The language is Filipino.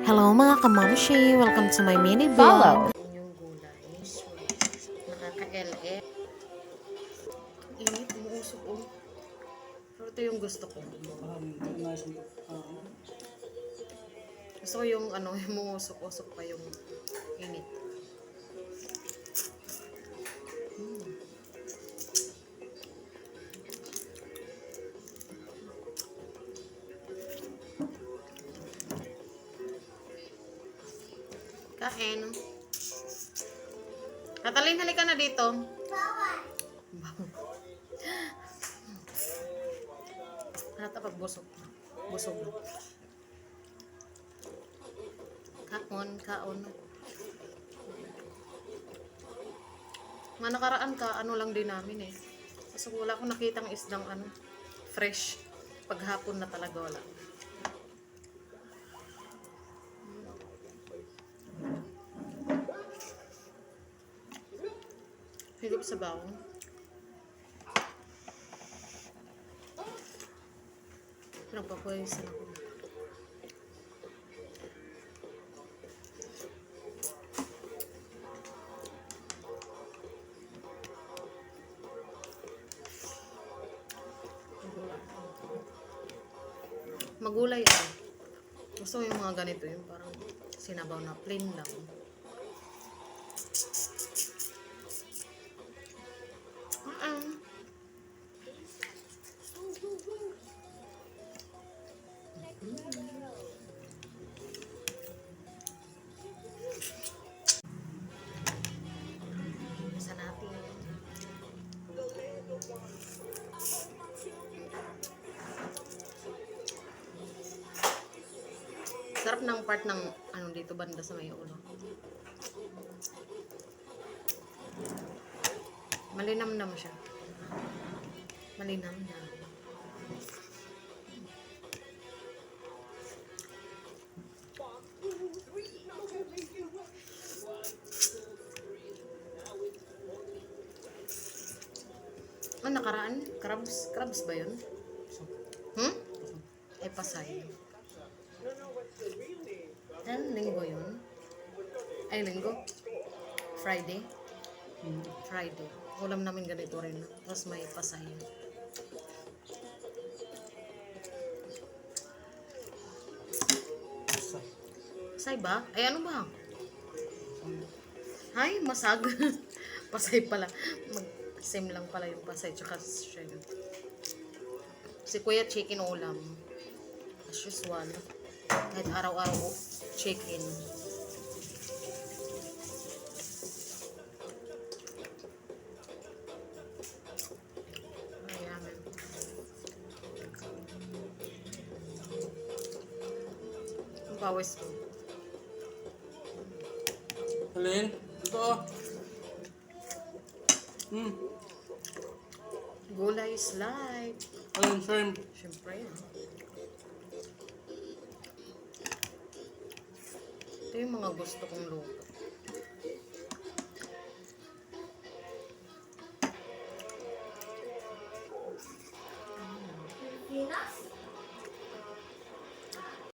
Hello mga kamamshi! Welcome to my mini vlog. Yung gulay. Nakaka-LF. Init, umuusok oh. Pero ito yung gusto ko. Gusto ko yung yung umuusok-usok pa yung init. Kain. Katalin, halika na dito. Bawal. Halata pag busog. Busog. Kaon. Nga nakaraan ka, lang din namin eh. Kasi wala akong nakitang isdang fresh. Paghapon na talaga wala. Higop sa bawang. Nagpapawisan ako. Magulay ako. Gusto ko yung mga ganito, yung parang sinabaw na plain lang. Isa natin. Sarap ng part ng dito banda sa may ulo. Malinamnam siya. Malinamnam. Nakaraan? Crabs ba yun? Ay, Pasay. Linggo yun? Ay, linggo? Friday? Friday. Ulam namin ganito rin. Tapos may Pasay. Pasay ba? Ay, ano ba? Ay, masag. Pasay pala. Same lang pala yung Pasay tsaka siya yun. Si Kuya chicken ulam. As usual. Kahit araw-araw chicken. Ayan. Ang pawis ko. Alin? Ito. Gulay is life. Alin, shrimp? Siyempre. Ito yung mga gusto kong luto.